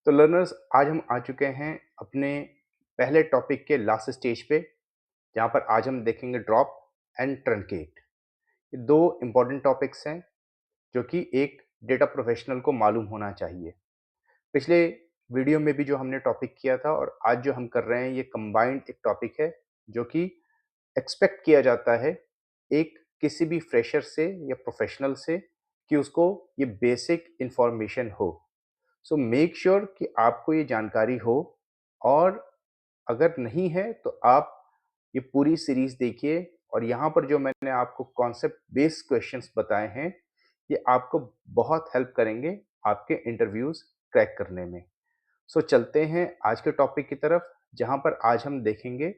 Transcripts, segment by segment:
तो लर्नर्स आज हम आ चुके हैं अपने पहले टॉपिक के लास्ट स्टेज पे, जहाँ पर आज हम देखेंगे ड्रॉप एंड ट्रंकेट। ये दो इम्पॉर्टेंट टॉपिक्स हैं जो कि एक डेटा प्रोफेशनल को मालूम होना चाहिए। पिछले वीडियो में भी जो हमने टॉपिक किया था और आज जो हम कर रहे हैं ये कंबाइंड एक टॉपिक है जो कि एक्सपेक्ट किया जाता है एक किसी भी फ्रेशर से या प्रोफेशनल से कि उसको ये बेसिक इंफॉर्मेशन हो। सो मेक श्योर कि आपको ये जानकारी हो, और अगर नहीं है तो आप ये पूरी सीरीज देखिए। और यहाँ पर जो मैंने आपको कॉन्सेप्ट बेस्ड क्वेश्चंस बताए हैं ये आपको बहुत हेल्प करेंगे आपके इंटरव्यूज क्रैक करने में। सो चलते हैं आज के टॉपिक की तरफ, जहाँ पर आज हम देखेंगे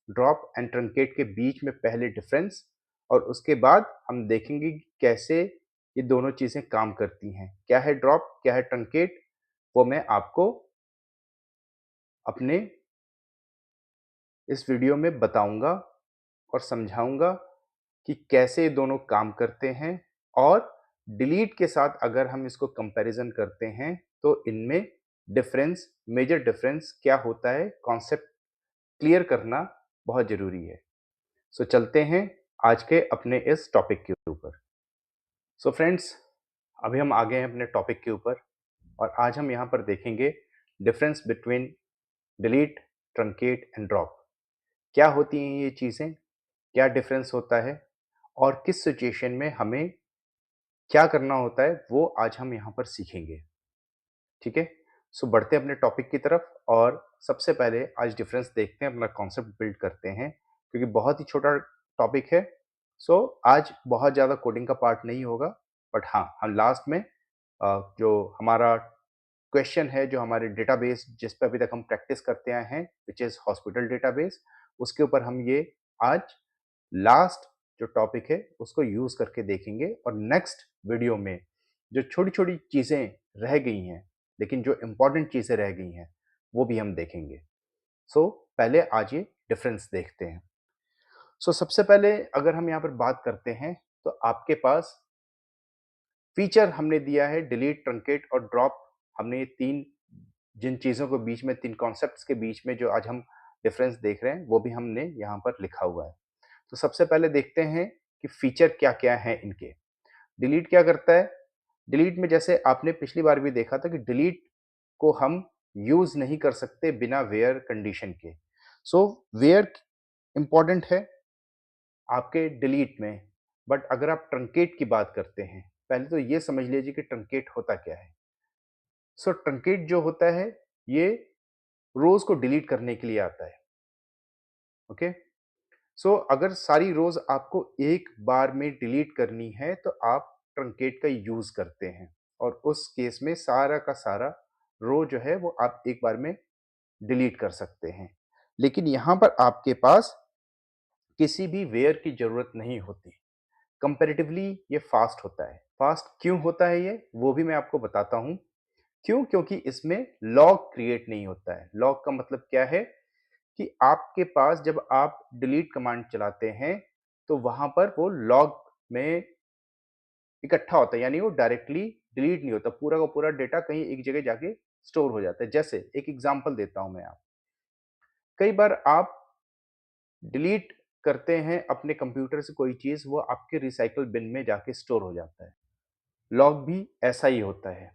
ड्रॉप एंड ट्रंकेट के बीच में पहले डिफरेंस, और उसके बाद हम देखेंगे कि कैसे ये दोनों चीज़ें काम करती हैं। क्या है ड्रॉप, क्या है ट्रंकेट, वो मैं आपको अपने इस वीडियो में बताऊंगा और समझाऊंगा कि कैसे ये दोनों काम करते हैं। और डिलीट के साथ अगर हम इसको कंपैरिजन करते हैं तो इनमें डिफरेंस, मेजर डिफरेंस क्या होता है, कॉन्सेप्ट क्लियर करना बहुत ज़रूरी है। सो चलते हैं आज के अपने इस टॉपिक के ऊपर। सो फ्रेंड्स, अभी हम आ गए हैं अपने टॉपिक के ऊपर, और आज हम यहाँ पर देखेंगे difference between delete, truncate and drop. क्या होती हैं ये चीज़ें, क्या डिफरेंस होता है, और किस सिचुएशन में हमें क्या करना होता है, वो आज हम यहाँ पर सीखेंगे। ठीक है, सो बढ़ते हैं अपने टॉपिक की तरफ, और सबसे पहले आज डिफरेंस देखते हैं, अपना कॉन्सेप्ट बिल्ड करते हैं, क्योंकि बहुत ही छोटा टॉपिक है। सो आज बहुत ज़्यादा कोडिंग का पार्ट नहीं होगा, बट हाँ, हम लास्ट में जो हमारा क्वेश्चन है, जो हमारे डेटाबेस जिस पे अभी तक हम प्रैक्टिस करते आए हैं, विच इज़ हॉस्पिटल डेटाबेस, उसके ऊपर हम ये आज लास्ट जो टॉपिक है उसको यूज़ करके देखेंगे। और नेक्स्ट वीडियो में जो छोटी-छोटी चीज़ें रह गई हैं, लेकिन जो इम्पोर्टेंट चीज़ें रह गई हैं, वो भी हम देखेंगे। सो पहले आज ये डिफरेंस देखते हैं। सो सबसे पहले अगर हम यहाँ पर बात करते हैं, तो आपके पास फीचर हमने दिया है डिलीट, ट्रंकेट और ड्रॉप। हमने ये 3 जिन चीज़ों के बीच में, 3 कॉन्सेप्ट्स के बीच में जो आज हम डिफरेंस देख रहे हैं, वो भी हमने यहाँ पर लिखा हुआ है। तो सबसे पहले देखते हैं कि फीचर क्या-क्या हैं इनके। डिलीट क्या करता है? डिलीट में जैसे आपने पिछली बार भी देखा था कि डिलीट को हम यूज़ नहीं कर सकते बिना वेयर कंडीशन के। सो वेयर इम्पोर्टेंट है आपके डिलीट में, बट अगर आप ट्रंकेट की बात करते हैं, पहले तो ये समझ लीजिए कि ट्रंकेट होता क्या है। सो ट्रंकेट जो होता है, ये रोज़ को डिलीट करने के लिए आता है। ओके? सो अगर सारी रोज़ आपको एक बार में डिलीट करनी है तो आप ट्रंकेट का यूज़ करते हैं, और उस केस में सारा का सारा रो जो है वो आप एक बार में डिलीट कर सकते हैं। लेकिन यहाँ पर आपके पास किसी भी वेयर की ज़रूरत नहीं होती। कंपैरेटिवली ये फास्ट होता है। फास्ट क्यों होता है ये, वो भी मैं आपको बताता हूँ। क्यों? क्योंकि इसमें लॉग क्रिएट नहीं होता है। लॉग का मतलब क्या है कि आपके पास जब आप डिलीट कमांड चलाते हैं, तो वहाँ पर वो लॉग में इकट्ठा होता है, यानी वो डायरेक्टली डिलीट नहीं होता। पूरा का पूरा डेटा कहीं एक जगह जाके स्टोर हो जाता है। जैसे एक एग्ज़ाम्पल देता हूँ मैं आप। कई बार आप डिलीट करते हैं अपने कंप्यूटर से कोई चीज़, वो आपके रिसाइकल बिन में जाके स्टोर हो जाता है। लॉग भी ऐसा ही होता है।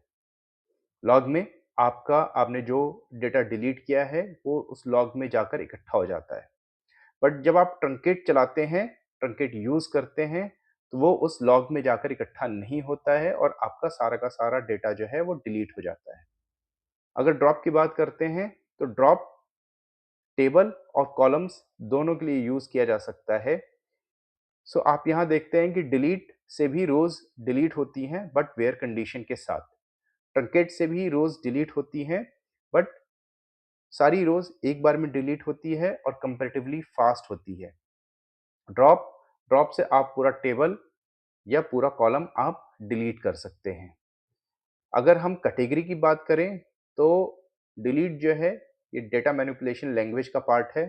लॉग में आपने जो डेटा डिलीट किया है, वो उस लॉग में जाकर इकट्ठा हो जाता है। बट जब आप ट्रंकेट चलाते हैं, ट्रंकेट यूज़ करते हैं, तो वो उस लॉग में जाकर इकट्ठा नहीं होता है, और आपका सारा का सारा डेटा जो है वो डिलीट हो जाता है। अगर ड्रॉप की बात करते हैं, तो ड्रॉप टेबल और कॉलम्स दोनों के लिए यूज़ किया जा सकता है। सो आप यहाँ देखते हैं कि डिलीट से भी रोज़ डिलीट होती हैं, बट वेयर कंडीशन के साथ। ट्रंकेट से भी रोज़ डिलीट होती हैं, बट सारी रोज़ एक बार में डिलीट होती है और कंपैरेटिवली फास्ट होती है। ड्रॉप ड्रॉप से आप पूरा टेबल या पूरा कॉलम आप डिलीट कर सकते हैं। अगर हम कैटेगरी की बात करें, तो डिलीट जो है ये डेटा मैनिपुलेशन लैंग्वेज का पार्ट है।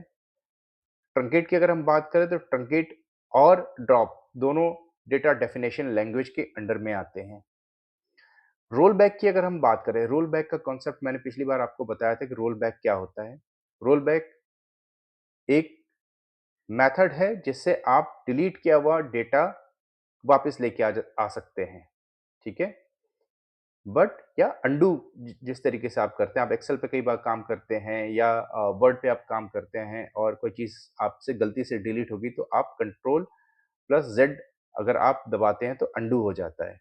ट्रंकेट की अगर हम बात करें, तो ट्रंकेट और ड्रॉप दोनों डेटा डेफिनेशन लैंग्वेज के अंडर में आते हैं। रोल बैक की अगर हम बात करें, रोल बैक का कॉन्सेप्ट मैंने पिछली बार आपको बताया था कि रोल बैक क्या होता है। रोल बैक एक मेथड है जिससे आप डिलीट किया हुआ डेटा वापस लेके आ सकते हैं, ठीक है? बट या अंडू जिस तरीके से आप करते हैं, आप एक्सेल पे कई बार काम करते हैं या वर्ड पे आप काम करते हैं और कोई चीज़ आपसे गलती से डिलीट होगी तो आप कंट्रोल प्लस ज़ेड अगर आप दबाते हैं तो अंडू हो जाता है,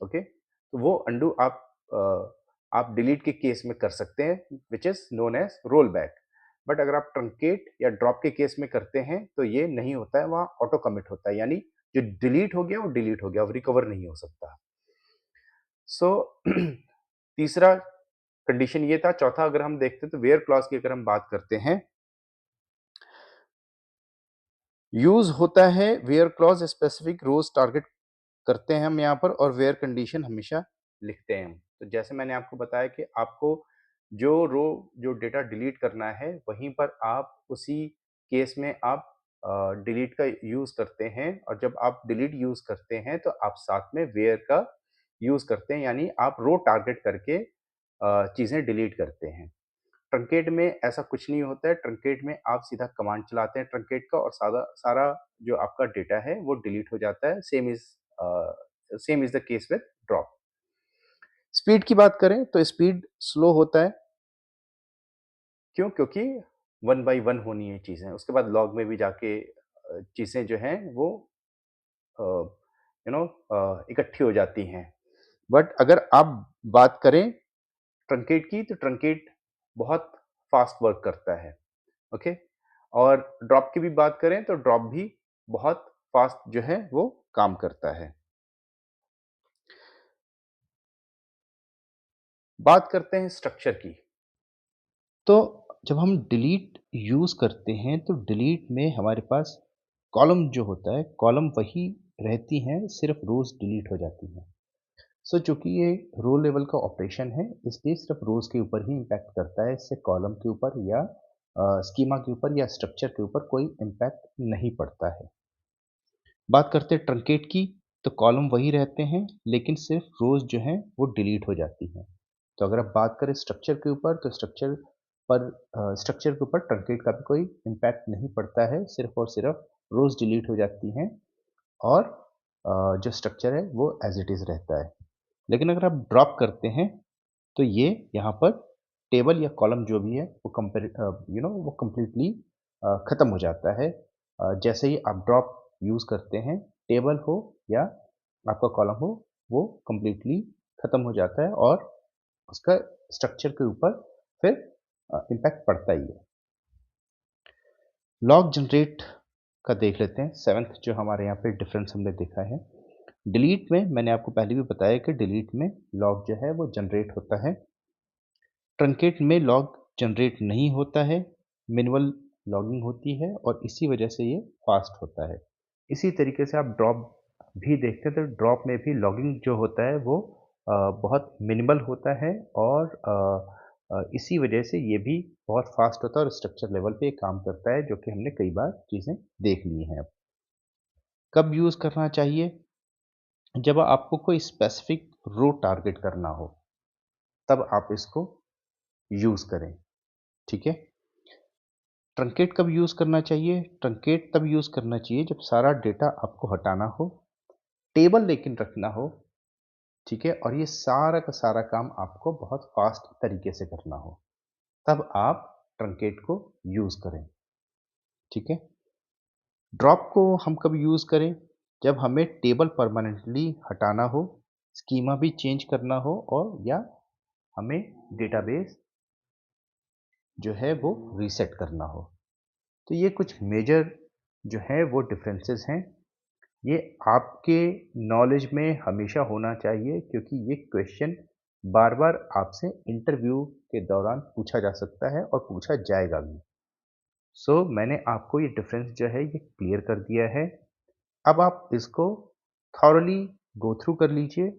ओके? तो वो अंडू आप डिलीट के केस में कर सकते हैं which is known as roll back. But अगर आप ट्रंकेट या ड्रॉप के केस में करते हैं तो ये नहीं होता है, वहाँ ऑटो कमिट होता है, यानी जो डिलीट हो गया वो डिलीट हो गया, अब रिकवर नहीं हो सकता। सो तीसरा कंडीशन ये था, चौथा अगर हम देखते हैं तो वेयर क्लॉज़ की अगर हम बात करते हैं, यूज़ होता है where clause specific rows target करते हैं हम यहाँ पर और वेयर कंडीशन हमेशा लिखते हैं हम। तो जैसे मैंने आपको बताया कि आपको जो डेटा डिलीट करना है, वहीं पर आप उसी केस में आप डिलीट का यूज़ करते हैं और जब आप डिलीट यूज़ करते हैं, तो आप साथ में वेयर का यूज़ करते हैं, यानी आप रो टारगेट करके चीज़ें डिलीट करते हैं। ट्रंकेट में ऐसा कुछ नहीं होता है, ट्रंकेट में आप सीधा कमांड चलाते हैं ट्रंकेट का और सादा सारा जो आपका डेटा है वो डिलीट हो जाता है। Same is the case with drop. Speed की बात करें तो स्पीड स्लो होता है, क्यों? क्योंकि 1 बाय 1 होनी है चीज़ें, उसके बाद लॉग में भी जाके चीज़ें जो हैं वो अ, इकट्ठी हो जाती हैं। बट अगर आप बात करें ट्रंकेट की, तो ट्रंकेट बहुत फ़ास्ट वर्क करता है। ओके, और ड्रॉप की भी बात करें तो ड्रॉप भी बहुत फास्ट जो है वो काम करता है। बात करते हैं स्ट्रक्चर की। तो जब हम डिलीट यूज़ करते हैं तो डिलीट में हमारे पास कॉलम जो होता है, कॉलम वही रहती हैं, सिर्फ रोज़ डिलीट हो जाती हैं। सो चूंकि ये रो लेवल का ऑपरेशन है, इसलिए सिर्फ रोज़ के ऊपर ही इम्पैक्ट करता है, इससे कॉलम के ऊपर या स्कीमा के ऊपर या स्ट्रक्चर के ऊपर कोई इम्पैक्ट नहीं पड़ता है। बात करते हैं ट्रंकेट की, तो कॉलम वही रहते हैं, लेकिन सिर्फ रोज़ जो हैं वो डिलीट हो जाती हैं। तो अगर आप बात करें स्ट्रक्चर के ऊपर, तो स्ट्रक्चर के ऊपर ट्रंकेट का भी कोई इम्पैक्ट नहीं पड़ता है, सिर्फ और सिर्फ रोज़ डिलीट हो जाती हैं और जो स्ट्रक्चर है वो एज़ इट इज़ रहता है। लेकिन अगर आप ड्रॉप करते हैं, तो ये यहाँ पर टेबल या कॉलम जो भी है वो वो कंप्लीटली ख़त्म हो जाता है। जैसे ही आप ड्रॉप यूज़ करते हैं, टेबल हो या आपका कॉलम हो, वो कंप्लीटली ख़त्म हो जाता है और उसका स्ट्रक्चर के ऊपर फिर इम्पैक्ट पड़ता ही है। लॉग जनरेट का देख लेते हैं, 7th जो हमारे यहाँ पे डिफरेंस हमने देखा है। डिलीट में मैंने आपको पहले भी बताया कि डिलीट में लॉग जो है वो जनरेट होता है। ट्रंकेट में लॉग जनरेट नहीं होता है, मैनुअल लॉगिंग होती है और इसी वजह से ये फास्ट होता है। इसी तरीके से आप ड्रॉप भी देखते हैं, तो ड्रॉप में भी लॉगिंग जो होता है वो बहुत मिनिमल होता है और इसी वजह से ये भी बहुत फास्ट होता है और स्ट्रक्चर लेवल पे ये काम करता है, जो कि हमने कई बार चीज़ें देख ली हैं अब। कब यूज़ करना चाहिए? जब आपको कोई स्पेसिफिक रो टारगेट करना हो, तब आप इसको यूज़ करें, ठीक है? ट्रंकेट कब यूज़ करना चाहिए? ट्रंकेट तब यूज़ करना चाहिए जब सारा डेटा आपको हटाना हो, टेबल लेकिन रखना हो, ठीक है? और ये सारा का सारा काम आपको बहुत फास्ट तरीके से करना हो, तब आप ट्रंकेट को यूज़ करें, ठीक है? ड्रॉप को हम कब यूज़ करें? जब हमें टेबल परमानेंटली हटाना हो, स्कीमा भी चेंज करना हो और या हमें डेटाबेस जो है वो रीसेट करना हो। तो ये कुछ मेजर जो है वो डिफरेंसेस हैं। ये आपके नॉलेज में हमेशा होना चाहिए, क्योंकि ये क्वेश्चन बार-बार आपसे इंटरव्यू के दौरान पूछा जा सकता है और पूछा जाएगा भी। सो मैंने आपको ये डिफरेंस जो है ये क्लियर कर दिया है। अब आप इसको थॉरली गो थ्रू कर लीजिए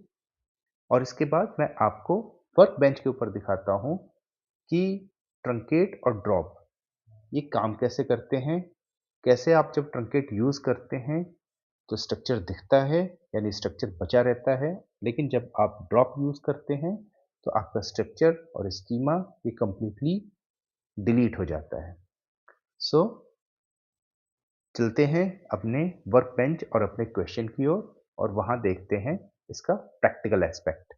और इसके बाद मैं आपको वर्क बेंच के ऊपर दिखाता हूँ कि ट्रंकेट और ड्रॉप ये काम कैसे करते हैं, कैसे आप जब ट्रंकेट यूज़ करते हैं तो स्ट्रक्चर दिखता है, यानी स्ट्रक्चर बचा रहता है लेकिन जब आप ड्रॉप यूज़ करते हैं तो आपका स्ट्रक्चर और स्कीमा ये कंप्लीटली डिलीट हो जाता है। सो चलते हैं अपने वर्क बेंच और अपने क्वेश्चन की ओर और वहाँ देखते हैं इसका प्रैक्टिकल एस्पेक्ट।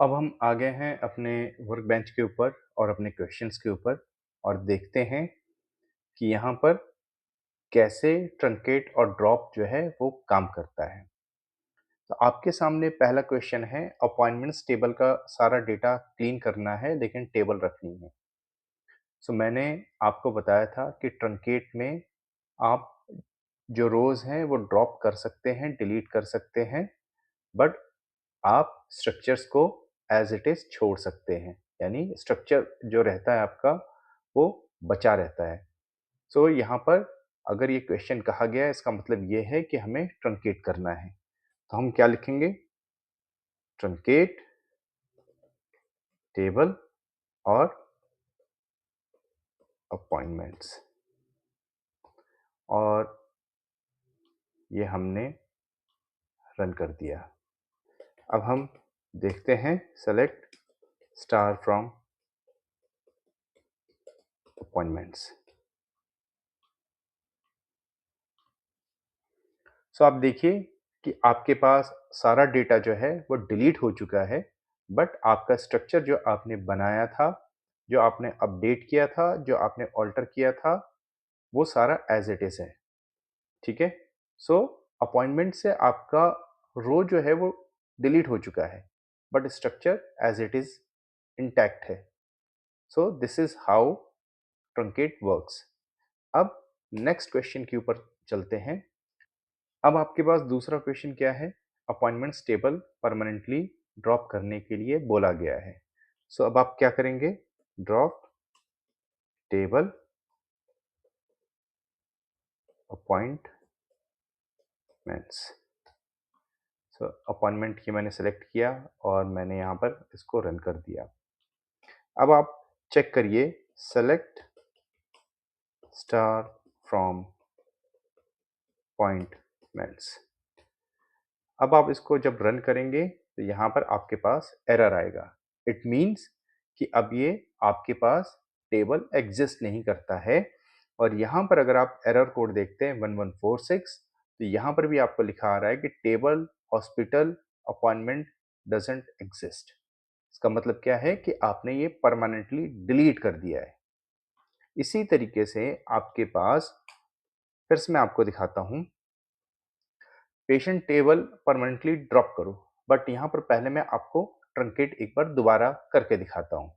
अब हम आ गए हैं अपने वर्क बेंच के ऊपर और अपने क्वेश्चंस के ऊपर और देखते हैं कि यहाँ पर कैसे ट्रंकेट और ड्रॉप जो है वो काम करता है। तो आपके सामने पहला क्वेश्चन है, अपॉइंटमेंट्स टेबल का सारा डेटा क्लीन करना है लेकिन टेबल रखनी है। मैंने आपको बताया था कि ट्रंकेट में आप जो रोज़ हैं वो ड्रॉप कर सकते हैं, डिलीट कर सकते हैं, बट आप स्ट्रक्चर्स को एज़ इट इज़ छोड़ सकते हैं। यानी स्ट्रक्चर जो रहता है आपका वो बचा रहता है। यहाँ पर अगर ये क्वेश्चन कहा गया है इसका मतलब ये है कि हमें ट्रंकेट करना है। तो हम क्या लिखेंगे? ट्रंकेट टेबल और अपॉइंटमेंट्स और ये हमने रन कर दिया। अब हम देखते हैं सेलेक्ट स्टार फ्रॉम अपॉइंटमेंट्स। आप देखिए कि आपके पास सारा डेटा जो है वो डिलीट हो चुका है, बट आपका स्ट्रक्चर जो आपने बनाया था, जो आपने अपडेट किया था, जो आपने ऑल्टर किया था, वो सारा एज इट इज़ है। ठीक है? अपॉइंटमेंट से आपका रो जो है वो डिलीट हो चुका है, but structure as it is intact है। This is how truncate works. अब नेक्स्ट क्वेश्चन के ऊपर चलते हैं। अब आपके पास दूसरा क्वेश्चन क्या है? अपॉइंटमेंट्स टेबल परमानेंटली ड्रॉप करने के लिए बोला गया है। अब आप क्या करेंगे? Drop table appointments. अपॉइंटमेंट की मैंने सेलेक्ट किया और मैंने यहाँ पर इसको रन कर दिया। अब आप चेक करिए, सेलेक्ट स्टार फ्रॉम अपॉइंटमेंट्स। अब आप इसको जब रन करेंगे तो यहाँ पर आपके पास एरर आएगा। इट मीन्स कि अब ये आपके पास टेबल एग्जिस्ट नहीं करता है। और यहाँ पर अगर आप एरर कोड देखते हैं 1146, तो यहाँ पर भी आपको लिखा आ रहा है कि table hospital appointment doesn't exist. इसका मतलब क्या है कि आपने ये परमानेंटली डिलीट कर दिया है। इसी तरीके से आपके पास, फिर से मैं आपको दिखाता हूँ, पेशेंट टेबल परमानेंटली ड्रॉप करो, बट यहाँ पर पहले मैं आपको ट्रंकेट एक बार दोबारा करके दिखाता हूँ।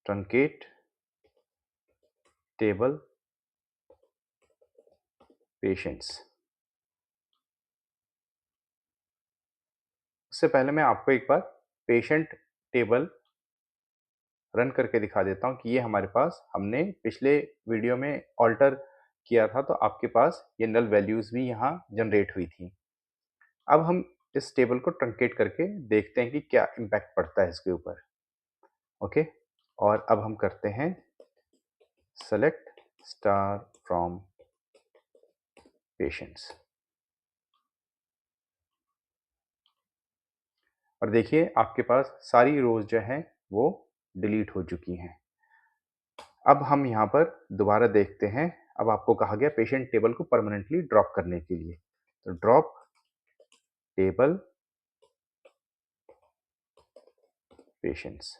Truncate table patients. उससे पहले मैं आपको एक बार पेशेंट टेबल रन करके दिखा देता हूँ कि ये हमारे पास हमने पिछले वीडियो में ऑल्टर किया था, तो आपके पास ये नल वैल्यूज़ भी यहाँ जनरेट हुई थी। अब हम इस टेबल को ट्रंकेट करके देखते हैं कि क्या इम्पैक्ट पड़ता है इसके ऊपर। ओके, और अब हम करते हैं सेलेक्ट स्टार फ्रॉम पेशेंट्स और देखिए आपके पास सारी रोज जो हैं वो डिलीट हो चुकी हैं। अब हम यहाँ पर दोबारा देखते हैं। अब आपको कहा गया पेशेंट टेबल को परमानेंटली ड्रॉप करने के लिए, तो ड्रॉप टेबल पेशेंट्स।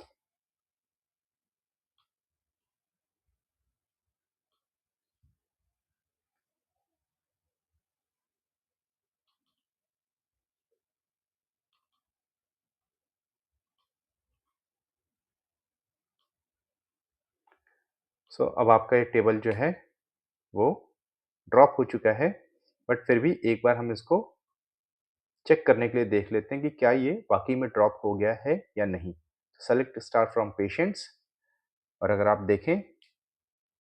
अब आपका ये टेबल जो है वो ड्रॉप हो चुका है, बट फिर भी एक बार हम इसको चेक करने के लिए देख लेते हैं कि क्या ये वाकई में ड्रॉप हो गया है या नहीं। सेलेक्ट स्टार फ्रॉम पेशेंट्स और अगर आप देखें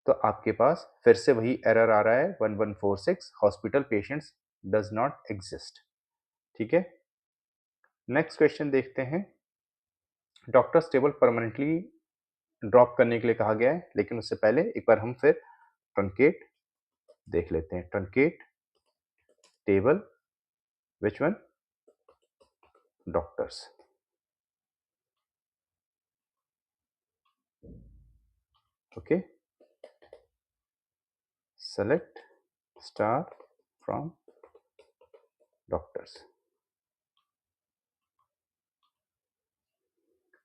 तो आपके पास फिर से वही एरर आ रहा है 1146 hospital patients does not exist. ठीक है, नेक्स्ट क्वेश्चन देखते हैं। डॉक्टर्स टेबल परमानेंटली ड्रॉप करने के लिए कहा गया है, लेकिन उससे पहले एक बार हम फिर ट्रंकेट देख लेते हैं। Truncate table, which one? Doctors. Okay, select star from doctors.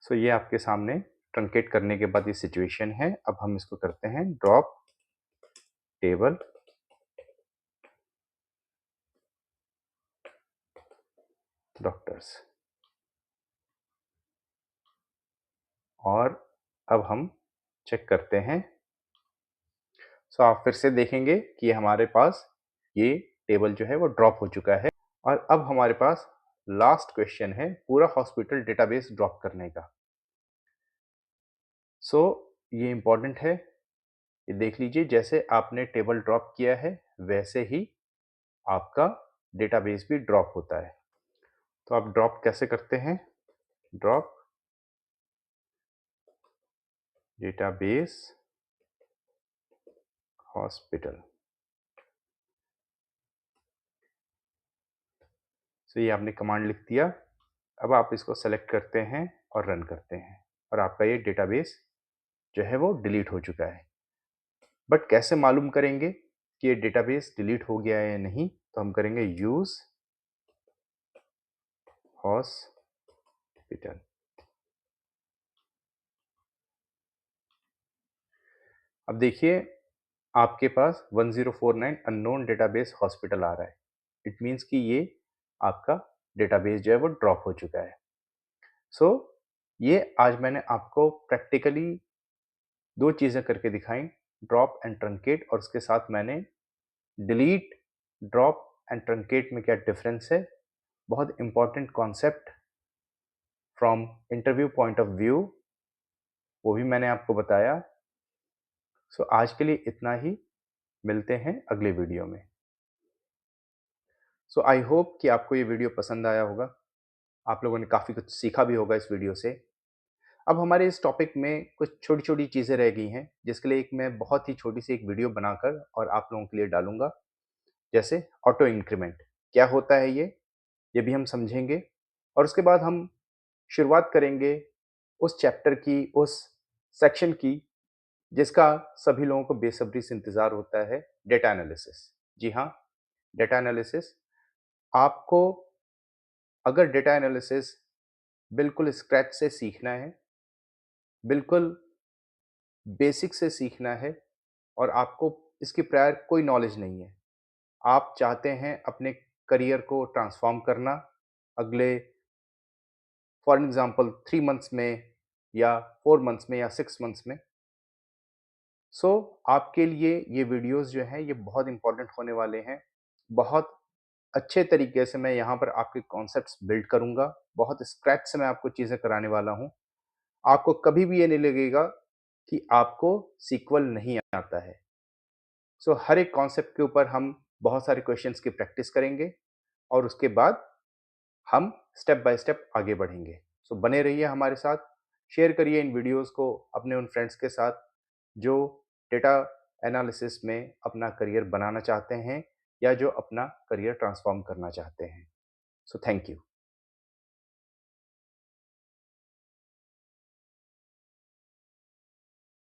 So ये आपके सामने ट्रंकेट करने के बाद ये सिचुएशन है। अब हम इसको करते हैं ड्रॉप टेबल डॉक्टर्स, और अब हम चेक करते हैं। सो आप फिर से देखेंगे कि हमारे पास ये टेबल जो है वो ड्रॉप हो चुका है, और अब हमारे पास लास्ट क्वेश्चन है पूरा हॉस्पिटल डेटाबेस ड्रॉप करने का। सो ये इंपॉर्टेंट है, ये देख लीजिए जैसे आपने टेबल ड्रॉप किया है वैसे ही आपका डेटाबेस भी ड्रॉप होता है। तो आप ड्रॉप कैसे करते हैं? Drop database hospital. सो ये आपने कमांड लिख दिया। अब आप इसको सेलेक्ट करते हैं और रन करते हैं, और आपका ये डेटाबेस जो है वो डिलीट हो चुका है। बट कैसे मालूम करेंगे कि ये डेटाबेस डिलीट हो गया है या नहीं? तो हम करेंगे यूज हॉस्पिटल। अब देखिए आपके पास 1049 अननोन डेटाबेस हॉस्पिटल आ रहा है। इट मीन्स कि ये आपका डेटाबेस जो है वो ड्रॉप हो चुका है। सो ये आज मैंने आपको प्रैक्टिकली दो चीज़ें करके दिखाई, ड्रॉप एंड ट्रंकेट, और उसके साथ मैंने डिलीट, ड्रॉप एंड ट्रंकेट में क्या डिफरेंस है, बहुत important concept from interview point of view, वो भी मैंने आपको बताया। सो आज के लिए इतना ही, मिलते हैं अगले वीडियो में। सो आई होप कि आपको ये वीडियो पसंद आया होगा, आप लोगों ने काफ़ी कुछ सीखा भी होगा इस वीडियो से। अब हमारे इस टॉपिक में कुछ छोटी-छोटी चीज़ें रह गई हैं, जिसके लिए एक मैं बहुत ही छोटी-सी एक वीडियो बनाकर और आप लोगों के लिए डालूँगा। जैसे ऑटो इंक्रीमेंट, क्या होता है ये भी हम समझेंगे, और उसके बाद हम शुरुआत करेंगे उस चैप्टर की, उस सेक्शन की, जिसका सभी लोगों को बेसब्री से इंतज़ार होता है, डेटा एनालिसिस। जी हाँ, डेटा एनालिसिस। आपको अगर डेटा एनालिसिस बिल्कुल स्क्रैच से सीखना है, बिल्कुल बेसिक से सीखना है, और आपको इसकी प्रायर कोई नॉलेज नहीं है, आप चाहते हैं अपने करियर को ट्रांसफ़ॉर्म करना अगले फॉर एग्ज़ाम्पल 3 मंथ्स में या 4 मंथ्स में या 6 मंथ्स में, सो आपके लिए ये वीडियोज़ जो हैं ये बहुत इम्पोर्टेंट होने वाले हैं। बहुत अच्छे तरीके से मैं यहाँ पर आपके कॉन्सेप्ट्स बिल्ड करूँगा, बहुत स्क्रैच से मैं आपको चीज़ें कराने वाला हूँ। आपको कभी भी ये नहीं लगेगा कि आपको सीक्वल नहीं आता है। सो हर एक कॉन्सेप्ट के ऊपर हम बहुत सारे क्वेश्चंस की प्रैक्टिस करेंगे, और उसके बाद हम स्टेप बाय स्टेप आगे बढ़ेंगे। सो बने रहिए हमारे साथ, शेयर करिए इन वीडियोज़ को अपने उन फ्रेंड्स के साथ जो डेटा एनालिसिस में अपना करियर बनाना चाहते हैं, या जो अपना करियर ट्रांसफ़ॉर्म करना चाहते हैं। So thank you.